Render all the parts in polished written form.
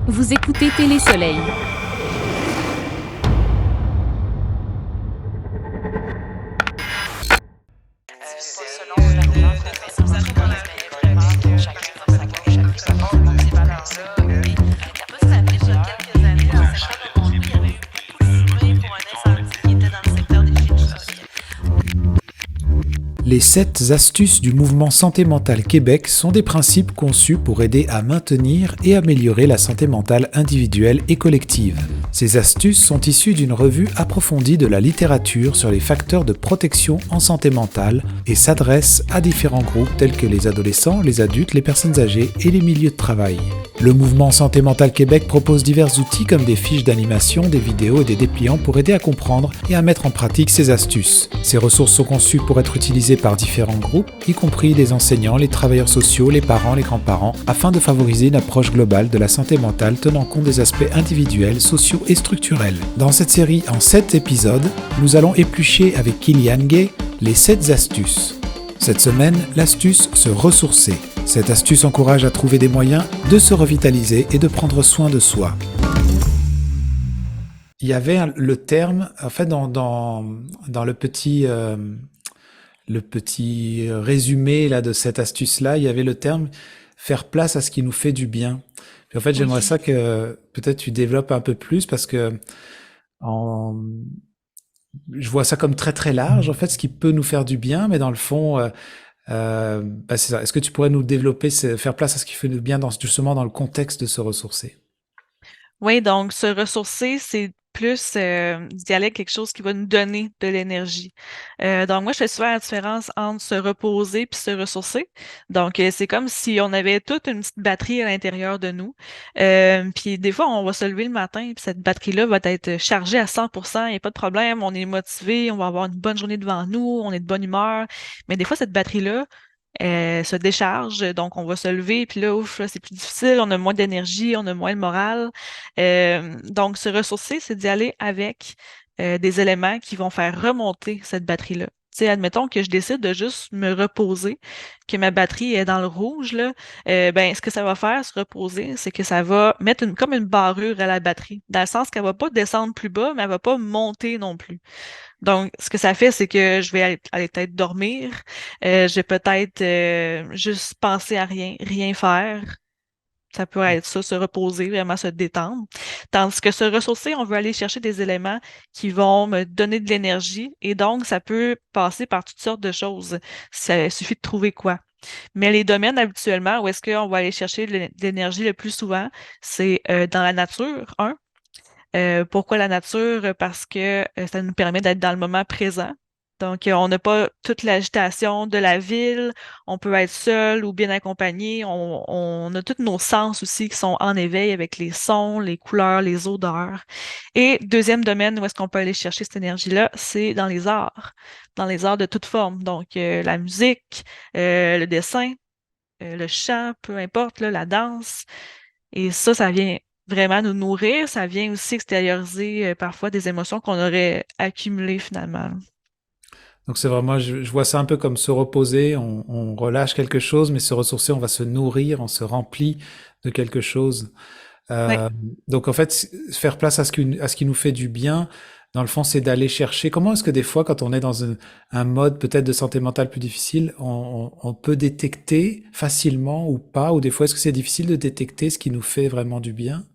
Vous écoutez Télésoleil. Selon la définition de chacun dans sa catégorie, ces valeurs-là, mais ça peut se rappeler qu'il y a quelques années, dans le secteur de Montréal, il y avait eu beaucoup de fumée pour un incendie qui était dans le secteur des Chichas. Les 7 astuces du mouvement Santé mentale Québec sont des principes conçus pour aider à maintenir et améliorer la santé mentale individuelle et collective. Ces astuces sont issues d'une revue approfondie de la littérature sur les facteurs de protection en santé mentale et s'adressent à différents groupes tels que les adolescents, les adultes, les personnes âgées et les milieux de travail. Le mouvement Santé mentale Québec propose divers outils comme des fiches d'animation, des vidéos et des dépliants pour aider à comprendre et à mettre en pratique ces astuces. Ces ressources sont conçues pour être utilisées par différents groupes, y compris les enseignants, les travailleurs sociaux, les parents, les grands-parents, afin de favoriser une approche globale de la santé mentale tenant compte des aspects individuels, sociaux et structurels. Dans cette série en 7 épisodes, nous allons éplucher avec Kylian Gay les 7 astuces. Cette semaine, l'astuce se ressourcer. Cette astuce encourage à trouver des moyens de se revitaliser et de prendre soin de soi. Il y avait le terme, en fait, dans le petit résumé là de cette astuce-là, il y avait le terme faire place à ce qui nous fait du bien. Puis en fait, j'aimerais Oui. ça que peut-être tu développes un peu plus parce que en, je vois ça comme très très large, en fait, ce qui peut nous faire du bien, mais dans le fond, c'est ça. Est-ce que tu pourrais nous développer, faire place à ce qui fait du bien justement dans le contexte de se ressourcer? Oui, donc se ressourcer, c'est plus d'y aller avec quelque chose qui va nous donner de l'énergie. Donc moi, je fais souvent la différence entre se reposer puis se ressourcer. Donc, c'est comme si on avait toute une petite batterie à l'intérieur de nous. Puis des fois, on va se lever le matin, puis cette batterie-là va être chargée à 100%, il n'y a pas de problème, on est motivé, on va avoir une bonne journée devant nous, on est de bonne humeur. Mais des fois, cette batterie-là, se décharge, donc on va se lever, puis là, ouf, là, c'est plus difficile, on a moins d'énergie, on a moins le moral. Donc, se ressourcer, c'est d'y aller avec des éléments qui vont faire remonter cette batterie-là. Tu sais, admettons que je décide de juste me reposer, que ma batterie est dans le rouge, là, ben, ce que ça va faire, se reposer, c'est que ça va mettre comme une barrure à la batterie, dans le sens qu'elle va pas descendre plus bas, mais elle va pas monter non plus. Donc, ce que ça fait, c'est que je vais aller peut-être dormir, je vais peut-être juste penser à rien faire. Ça peut être ça, se reposer, vraiment se détendre. Tandis que se ressourcer, on veut aller chercher des éléments qui vont me donner de l'énergie et donc ça peut passer par toutes sortes de choses. Ça suffit de trouver quoi. Mais les domaines habituellement où est-ce qu'on va aller chercher de l'énergie le plus souvent, c'est dans la nature, un. Pourquoi la nature? Parce que ça nous permet d'être dans le moment présent. Donc, on n'a pas toute l'agitation de la ville, on peut être seul ou bien accompagné. On a tous nos sens aussi qui sont en éveil avec les sons, les couleurs, les odeurs. Et deuxième domaine où est-ce qu'on peut aller chercher cette énergie-là, c'est dans les arts de toute forme. Donc, la musique, le dessin, le chant, peu importe, là, la danse. Et ça vient vraiment nous nourrir. Ça vient aussi extérioriser parfois des émotions qu'on aurait accumulées finalement. Donc c'est vraiment, je vois ça un peu comme se reposer, on relâche quelque chose, mais se ressourcer, on va se nourrir, on se remplit de quelque chose. Oui. Euh, donc en fait, faire place à ce qui nous fait du bien, dans le fond, c'est d'aller chercher. Comment est-ce que des fois, quand on est dans un mode peut-être de santé mentale plus difficile, on peut détecter facilement ou pas, ou des fois est-ce que c'est difficile de détecter ce qui nous fait vraiment du bien?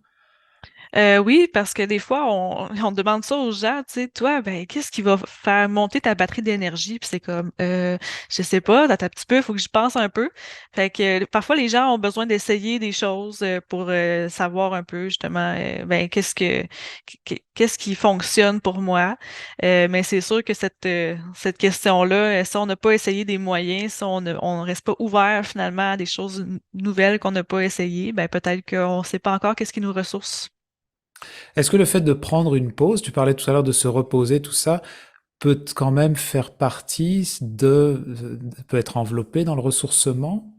Oui, parce que des fois, on demande ça aux gens, tu sais, toi, ben, qu'est-ce qui va faire monter ta batterie d'énergie? Puis c'est comme, je sais pas, attends un petit peu, il faut que j'y pense un peu. Fait que parfois, les gens ont besoin d'essayer des choses pour savoir un peu, justement, ben, qu'est-ce qui fonctionne pour moi. Mais c'est sûr que cette question-là, si on n'a pas essayé des moyens, si on reste pas ouvert finalement à des choses nouvelles qu'on n'a pas essayées, ben, peut-être qu'on sait pas encore qu'est-ce qui nous ressource. Est-ce que le fait de prendre une pause, tu parlais tout à l'heure de se reposer, tout ça, peut quand même faire partie peut être enveloppé dans le ressourcement?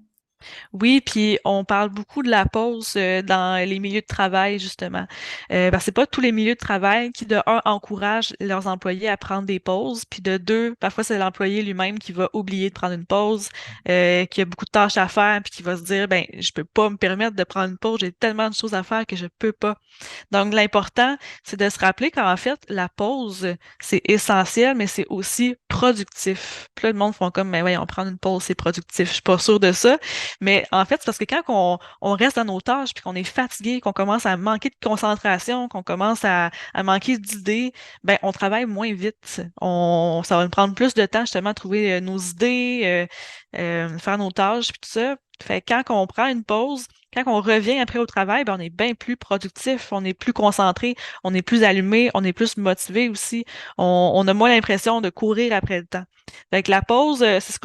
Oui, puis on parle beaucoup de la pause dans les milieux de travail, justement. Parce que c'est pas tous les milieux de travail qui, de un, encouragent leurs employés à prendre des pauses, puis de deux, parfois c'est l'employé lui-même qui va oublier de prendre une pause, qui a beaucoup de tâches à faire, puis qui va se dire, ben, je peux pas me permettre de prendre une pause, j'ai tellement de choses à faire que je peux pas. Donc, l'important, c'est de se rappeler qu'en fait, la pause, c'est essentiel, mais c'est aussi productif. Puis là, le monde font comme, mais ouais, on prend une pause, c'est productif. Je suis pas sûre de ça. Mais en fait, c'est parce que quand on reste dans nos tâches, puis qu'on est fatigué, qu'on commence à manquer de concentration, qu'on commence à manquer d'idées, ben, on travaille moins vite. Ça va nous prendre plus de temps, justement, à trouver nos idées, faire nos tâches, puis tout ça. Fait que quand on prend une pause, quand on revient après au travail, ben, on est bien plus productif, on est plus concentré, on est plus allumé, on est plus motivé aussi. On a moins l'impression de courir après le temps. Fait que la pause, c'est ce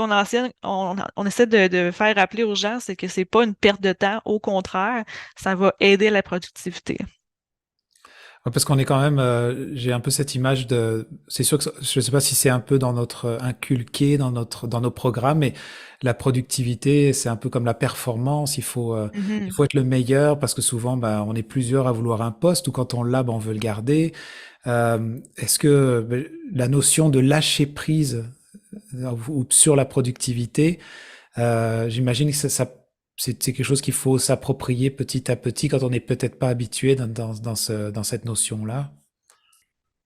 on essaie de faire rappeler aux gens, c'est que c'est pas une perte de temps. Au contraire, ça va aider la productivité. Ouais, parce qu'on est quand même, j'ai un peu cette image de, c'est sûr que je sais pas si c'est un peu dans notre inculqué dans nos programmes, mais la productivité, c'est un peu comme la performance. Il Mhm. faut être le meilleur parce que souvent, bah, on est plusieurs à vouloir un poste ou quand on l'a, bah, on veut le garder. Est-ce que la notion de lâcher prise ou sur la productivité, j'imagine que c'est quelque chose qu'il faut s'approprier petit à petit quand on n'est peut-être pas habitué dans cette notion-là.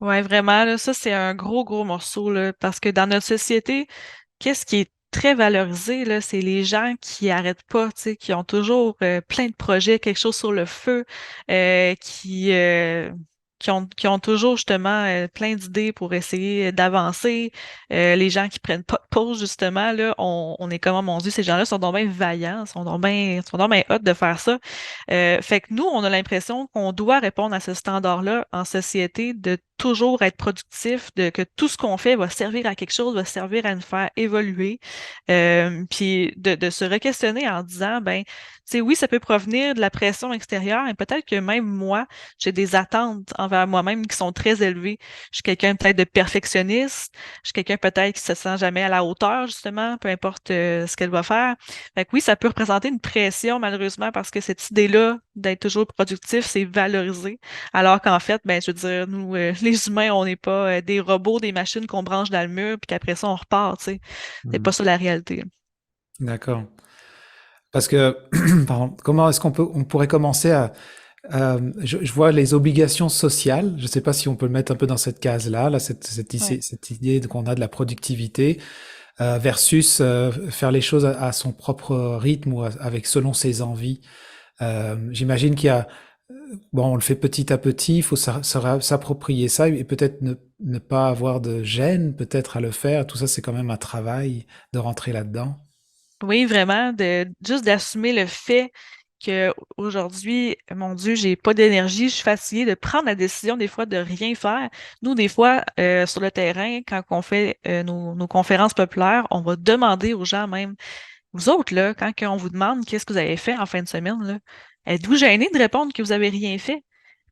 Ouais, vraiment, là, ça, c'est un gros, gros morceau, là, parce que dans notre société, qu'est-ce qui est très valorisé, là, c'est les gens qui arrêtent pas, tu sais, qui ont toujours plein de projets, quelque chose sur le feu, euh, qui, euh, qui ont toujours justement plein d'idées pour essayer d'avancer. Les gens qui prennent pas de pause, justement, là, on est comme, oh mon Dieu, ces gens-là sont donc bien vaillants, sont donc bien hot de faire ça. Fait que nous, on a l'impression qu'on doit répondre à ce standard-là en société de toujours être productif, de que tout ce qu'on fait va servir à quelque chose, va servir à nous faire évoluer. Puis de se re-questionner en disant, ben, tu sais, oui, ça peut provenir de la pression extérieure, et peut-être que même moi, j'ai des attentes envers moi-même qui sont très élevées. Je suis quelqu'un peut-être de perfectionniste, je suis quelqu'un peut-être qui se sent jamais à la hauteur, justement, peu importe ce qu'elle va faire. Fait que oui, ça peut représenter une pression, malheureusement, parce que cette idée-là d'être toujours productif, c'est valorisé. Alors qu'en fait, ben, je veux dire, nous, les humains, on n'est pas des robots, des machines qu'on branche dans le mur, puis qu'après ça, on repart, tu sais. C'est pas Mhm. ça la réalité. D'accord. Parce que, pardon, comment est-ce on pourrait commencer je vois les obligations sociales. Je ne sais pas si on peut le mettre un peu dans cette case-là, là, Ouais. cette idée qu'on a de la productivité versus faire les choses à son propre rythme ou avec selon ses envies. J'imagine qu'il y a, bon, on le fait petit à petit. Il faut s'approprier ça et peut-être ne pas avoir de gêne, peut-être à le faire. Tout ça, c'est quand même un travail de rentrer là-dedans. Oui, vraiment, juste d'assumer le fait que aujourd'hui, mon Dieu, j'ai pas d'énergie, je suis fatiguée de prendre la décision des fois de rien faire. Nous, des fois, sur le terrain, quand on fait nos conférences populaires, on va demander aux gens même, vous autres, là, quand on vous demande qu'est-ce que vous avez fait en fin de semaine, là, êtes-vous gênés de répondre que vous avez rien fait?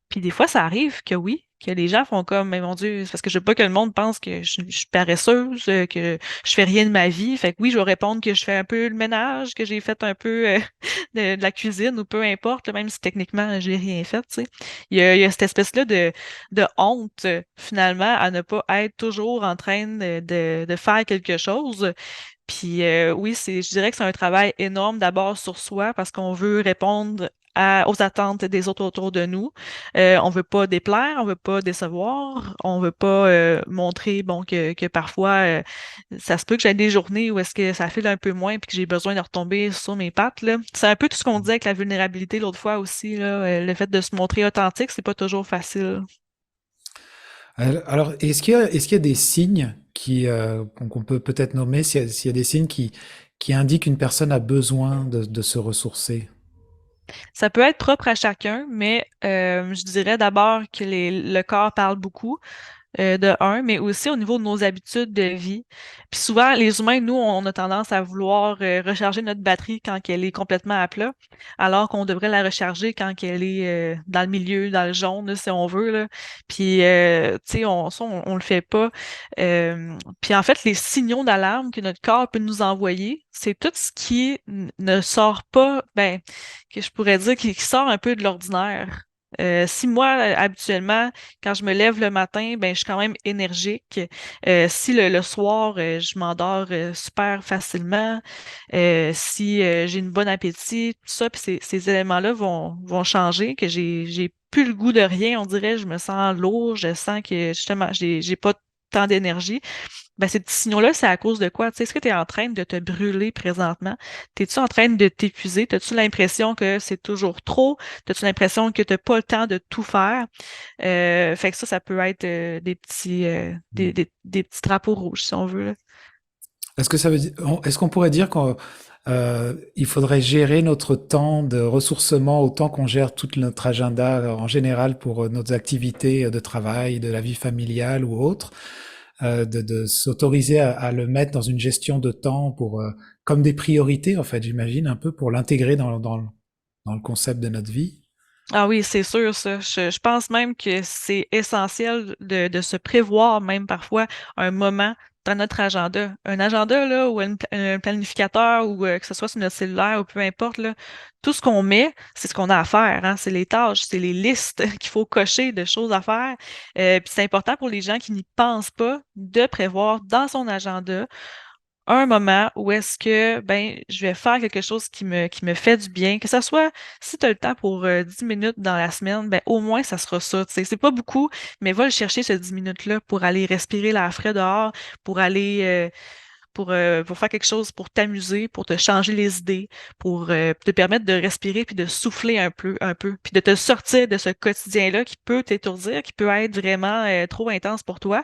Puis des fois, ça arrive que oui, que les gens font comme, mais mon Dieu, c'est parce que je veux pas que le monde pense que je suis paresseuse, que je fais rien de ma vie. Fait que oui, je vais répondre que je fais un peu le ménage, que j'ai fait un peu de la cuisine ou peu importe, là, même si techniquement, j'ai rien fait, tu sais. Il y a cette espèce-là de honte, finalement, à ne pas être toujours en train de faire quelque chose. Puis oui, je dirais que c'est un travail énorme d'abord sur soi parce qu'on veut répondre aux attentes des autres autour de nous. On veut pas déplaire, on veut pas décevoir, on veut pas montrer bon que parfois ça se peut que j'ai des journées où est-ce que ça file un peu moins puis que j'ai besoin de retomber sur mes pattes là. C'est un peu tout ce qu'on disait avec la vulnérabilité l'autre fois aussi là, le fait de se montrer authentique, c'est pas toujours facile. Alors, est-ce qu'il y a des signes qu'on peut peut-être nommer, s'il y a des signes qui indiquent qu'une personne a besoin de se ressourcer? Ça peut être propre à chacun, mais je dirais d'abord que le corps parle beaucoup. de un, mais aussi au niveau de nos habitudes de vie. Puis souvent, les humains, nous, on a tendance à vouloir recharger notre batterie quand elle est complètement à plat, alors qu'on devrait la recharger quand elle est dans le milieu, dans le jaune, là, si on veut, là. Puis, tu sais, on le fait pas. Puis en fait, les signaux d'alarme que notre corps peut nous envoyer, c'est tout ce qui ne sort pas, ben, que je pourrais dire, qui sort un peu de l'ordinaire. Si moi, habituellement, quand je me lève le matin, ben, je suis quand même énergique. Si le soir, je m'endors super facilement, si j'ai une bonne appétit, tout ça, puis ces éléments-là vont changer, que j'ai plus le goût de rien, on dirait, je me sens lourd, je sens que justement, j'ai pas tant d'énergie. Ben, ces petits signaux-là, c'est à cause de quoi? Tu sais, est-ce que tu es en train de te brûler présentement? T'es-tu en train de t'épuiser? T'as-tu l'impression que c'est toujours trop? T'as-tu l'impression que t'as pas le temps de tout faire? Fait que ça peut être des petits des petits drapeaux rouges, si on veut, là. Est-ce que ça veut dire, est-ce qu'on pourrait dire qu'il faudrait gérer notre temps de ressourcement autant qu'on gère tout notre agenda en général pour nos activités de travail, de la vie familiale ou autre, de s'autoriser à le mettre dans une gestion de temps pour comme des priorités en fait, j'imagine un peu pour l'intégrer dans le concept de notre vie. Ah oui, c'est sûr, ça. Je pense même que c'est essentiel de se prévoir, même parfois, un moment dans notre agenda. Un agenda, là, ou un planificateur, ou que ce soit sur notre cellulaire, ou peu importe, là, tout ce qu'on met, c'est ce qu'on a à faire, hein. C'est les tâches, c'est les listes qu'il faut cocher de choses à faire. Puis c'est important pour les gens qui n'y pensent pas de prévoir dans son agenda un moment où est-ce que ben je vais faire quelque chose qui me fait du bien, que ça soit si tu as le temps pour 10 minutes dans la semaine, ben au moins ça sera ça, tu sais. C'est pas beaucoup, mais va le chercher ce 10 minutes-là pour aller respirer l'air frais dehors, pour aller pour faire quelque chose pour t'amuser, pour te changer les idées, pour te permettre de respirer puis de souffler un peu, puis de te sortir de ce quotidien-là qui peut t'étourdir, qui peut être vraiment trop intense pour toi.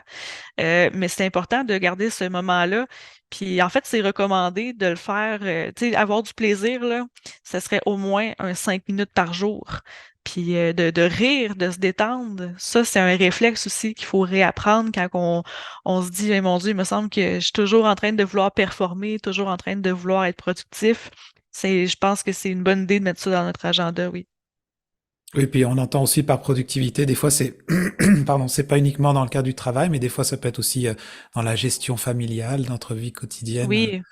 Mais c'est important de garder ce moment-là. Puis en fait, c'est recommandé de le faire, tu sais, avoir du plaisir, là, ça serait au moins un 5 minutes par jour. Puis de rire, de se détendre, ça, c'est un réflexe aussi qu'il faut réapprendre quand on se dit, eh, mon Dieu, il me semble que je suis toujours en train de vouloir performer, toujours en train de vouloir être productif. Je pense que c'est une bonne idée de mettre ça dans notre agenda, oui. Oui, puis on entend aussi par productivité, des fois c'est, pardon, c'est pas uniquement dans le cadre du travail, mais des fois ça peut être aussi dans la gestion familiale, dans notre vie quotidienne, Oui,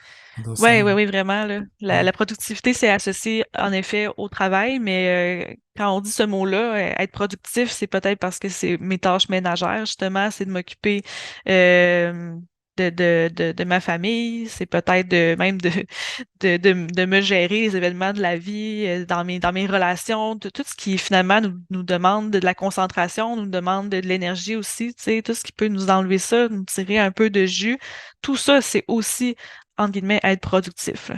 dans ouais, ça. ouais, oui, vraiment, là. Ouais. La productivité, c'est associé en effet au travail, mais quand on dit ce mot-là, être productif, c'est peut-être parce que c'est mes tâches ménagères, justement, c'est de m'occuper euh, de ma famille, c'est peut-être même de me gérer les événements de la vie, dans mes relations, tout ce qui finalement nous demande de la concentration, nous demande de l'énergie aussi, tu sais, tout ce qui peut nous enlever ça, nous tirer un peu de jus, tout ça, c'est aussi entre guillemets, être productif, là.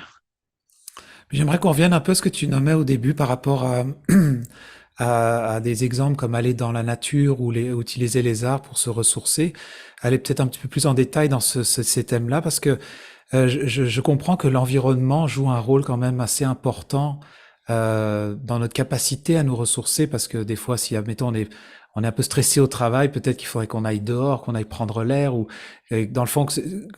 J'aimerais qu'on revienne un peu à ce que tu nommais au début par rapport à des exemples comme aller dans la nature ou utiliser les arts pour se ressourcer. Aller peut-être un petit peu plus en détail dans ces thèmes-là parce que je comprends que l'environnement joue un rôle quand même assez important dans notre capacité à nous ressourcer parce que des fois, si admettons on est un peu stressé au travail, peut-être qu'il faudrait qu'on aille dehors, qu'on aille prendre l'air ou dans le fond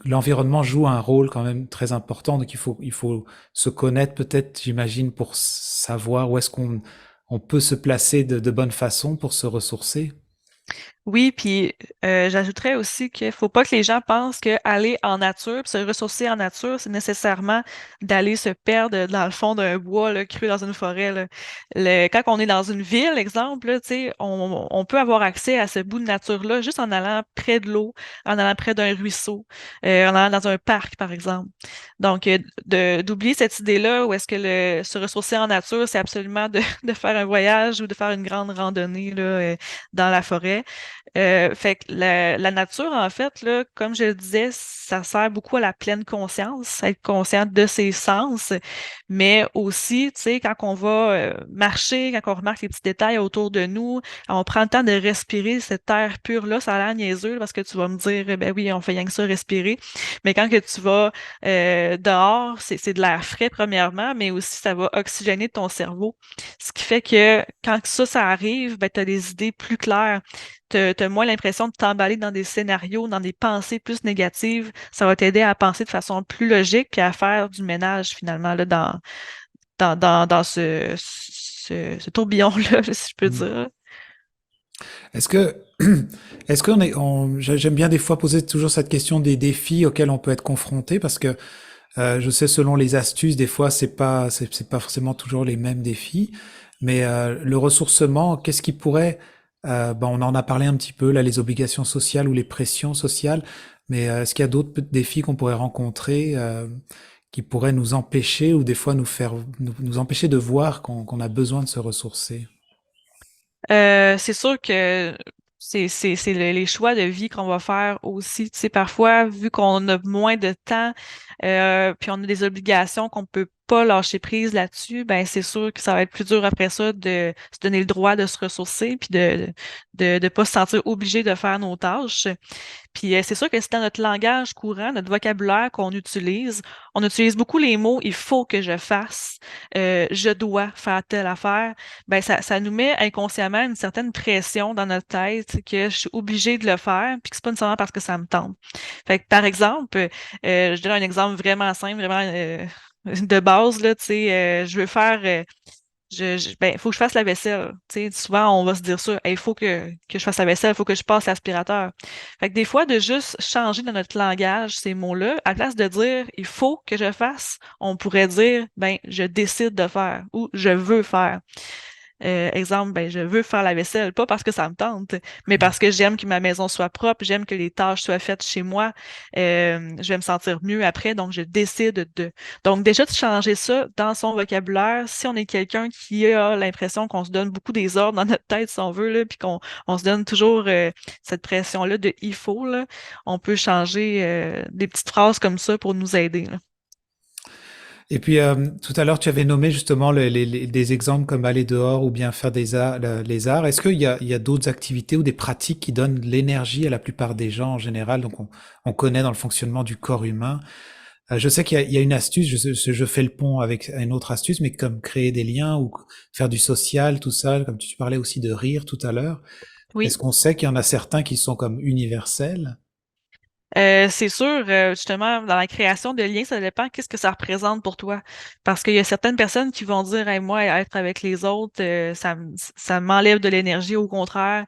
l'environnement joue un rôle quand même très important. Donc il faut se connaître peut-être, j'imagine, pour savoir où est-ce qu'on peut se placer de bonne façon pour se ressourcer. Oui, puis j'ajouterais aussi qu'il faut pas que les gens pensent que aller en nature, puis se ressourcer en nature, c'est nécessairement d'aller se perdre dans le fond d'un bois là, cru dans une forêt, là. Quand on est dans une ville, exemple, là, tu sais, on peut avoir accès à ce bout de nature-là juste en allant près de l'eau, en allant près d'un ruisseau, en allant dans un parc, par exemple. Donc, d'oublier cette idée-là où est-ce que se ressourcer en nature, c'est absolument de faire un voyage ou de faire une grande randonnée là, dans la forêt. Fait que la nature, en fait, là, comme je le disais, ça sert beaucoup à la pleine conscience, être consciente de ses sens, mais aussi, tu sais, quand on va marcher, quand on remarque les petits détails autour de nous, on prend le temps de respirer cette air pure-là, ça a l'air niaiseux, là, parce que tu vas me dire, ben oui, on fait rien que ça, respirer, mais quand que tu vas dehors, c'est de l'air frais, premièrement, mais aussi ça va oxygéner ton cerveau, ce qui fait que quand ça arrive, ben, tu as des idées plus claires. t'as moins l'impression de t'emballer dans des scénarios, dans des pensées plus négatives. Ça va t'aider à penser de façon plus logique puis à faire du ménage finalement là, dans ce tourbillon-là, si je peux Mm. dire. Est-ce que, est-ce qu'on est, j'aime bien des fois poser toujours cette question des défis auxquels on peut être confronté parce que je sais selon les astuces, des fois c'est pas forcément toujours les mêmes défis, mais le ressourcement, qu'est-ce qui pourrait, on en a parlé un petit peu là, les obligations sociales ou les pressions sociales, mais est-ce qu'il y a d'autres défis qu'on pourrait rencontrer qui pourraient nous empêcher ou des fois nous empêcher de voir qu'on a besoin de se ressourcer? C'est sûr que c'est les choix de vie qu'on va faire aussi. Tu sais, parfois, vu qu'on a moins de temps, puis on a des obligations qu'on peut pas lâcher prise là-dessus, ben c'est sûr que ça va être plus dur après ça de se donner le droit de se ressourcer, puis de pas se sentir obligé de faire nos tâches. Puis c'est sûr que c'est dans notre langage courant, notre vocabulaire qu'on utilise. On utilise beaucoup les mots il faut que je fasse, je dois faire telle affaire. Ben ça nous met inconsciemment une certaine pression dans notre tête que je suis obligée de le faire, puis que c'est pas nécessairement parce que ça me tente. Fait que par exemple, je donne un exemple vraiment simple, vraiment de base là, tu sais, je veux faire ben, faut que je fasse la vaisselle. Tu sais, souvent, on va se dire ça. Il faut que je fasse la vaisselle, il faut que je passe l'aspirateur. Fait que des fois, de juste changer dans notre langage ces mots-là, à la place de dire il faut que je fasse, on pourrait dire ben, je décide de faire ou je veux faire. Exemple, ben, je veux faire la vaisselle, pas parce que ça me tente, mais parce que j'aime que ma maison soit propre, j'aime que les tâches soient faites chez moi, je vais me sentir mieux après, donc je décide de. Donc déjà de changer ça dans son vocabulaire, si on est quelqu'un qui a l'impression qu'on se donne beaucoup des ordres dans notre tête, si on veut, là, puis qu'on se donne toujours cette pression-là de il faut, là, on peut changer des petites phrases comme ça pour nous aider, là. Et puis tout à l'heure, tu avais nommé justement des exemples comme aller dehors ou bien faire des arts, les arts. Est-ce il y a d'autres activités ou des pratiques qui donnent de l'énergie à la plupart des gens en général? Donc on connaît dans le fonctionnement du corps humain. Je sais il y a une astuce, je fais le pont avec une autre astuce, mais comme créer des liens ou faire du social, tout ça, comme tu parlais aussi de rire tout à l'heure. Oui. Est-ce qu'on sait qu'il y en a certains qui sont comme universels? C'est sûr, justement, dans la création de liens, ça dépend qu'est-ce que ça représente pour toi. Parce qu'il y a certaines personnes qui vont dire, hey, moi, être avec les autres, ça m'enlève de l'énergie. Au contraire,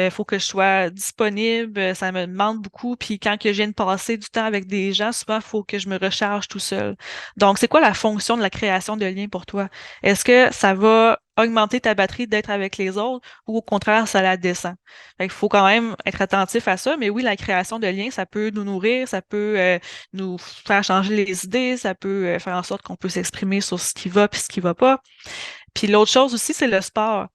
faut que je sois disponible, ça me demande beaucoup. Puis quand que je viens de passer du temps avec des gens, souvent, il faut que je me recharge tout seul. Donc, c'est quoi la fonction de la création de liens pour toi? Est-ce que ça va augmenter ta batterie d'être avec les autres ou au contraire, ça la descend? Fait qu'il faut quand même être attentif à ça, mais oui, la création de liens, ça peut nous nourrir, ça peut nous faire changer les idées, ça peut faire en sorte qu'on peut s'exprimer sur ce qui va puis ce qui va pas. Puis l'autre chose aussi, c'est le sport.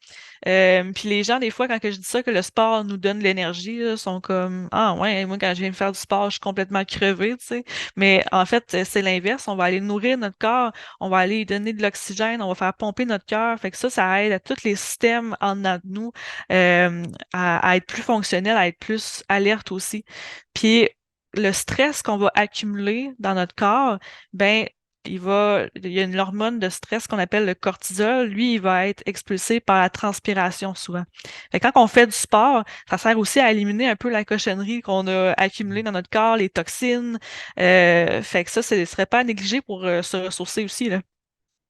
Puis les gens, des fois, quand que je dis ça, que le sport nous donne de l'énergie, là, sont comme ah ouais, moi quand je viens me faire du sport, je suis complètement crevée, tu sais. Mais en fait, c'est l'inverse. On va aller nourrir notre corps, on va aller lui donner de l'oxygène, on va faire pomper notre cœur. Fait que ça aide à tous les systèmes en dedans de nous à être plus fonctionnels, à être plus alertes aussi. Puis le stress qu'on va accumuler dans notre corps, ben il y a une hormone de stress qu'on appelle le cortisol. Lui, il va être expulsé par la transpiration souvent. Fait que quand on fait du sport, ça sert aussi à éliminer un peu la cochonnerie qu'on a accumulée dans notre corps, les toxines. Fait que ça, ce serait pas à négliger pour se ressourcer aussi, là.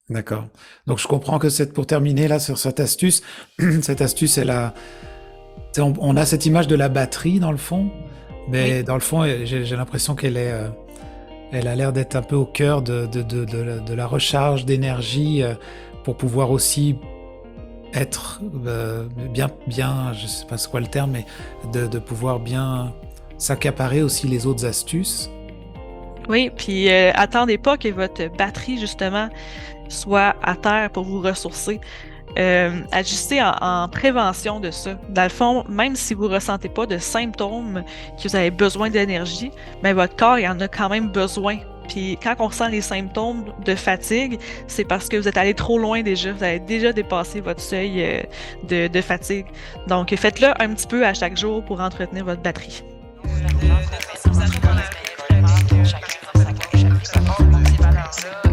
D'accord. Donc je comprends que pour terminer là sur cette astuce, cette astuce, on a cette image de la batterie dans le fond, Oui. mais dans le fond, j'ai l'impression elle a l'air d'être un peu au cœur de la recharge d'énergie pour pouvoir aussi être bien, je sais pas c'est quoi le terme, mais de pouvoir bien s'accaparer aussi les autres astuces. Oui, puis attendez pas que votre batterie, justement, soit à terre pour vous ressourcer. Agissez en prévention de ça. Dans le fond, même si vous ne ressentez pas de symptômes que vous avez besoin d'énergie, mais votre corps, il en a quand même besoin. Puis quand on ressent les symptômes de fatigue, c'est parce que vous êtes allé trop loin déjà. Vous avez déjà dépassé votre seuil de fatigue. Donc, faites-le un petit peu à chaque jour pour entretenir votre batterie. Chacun dans sa cloche, chacun dans sa cloche, chacun dans ses valeurs.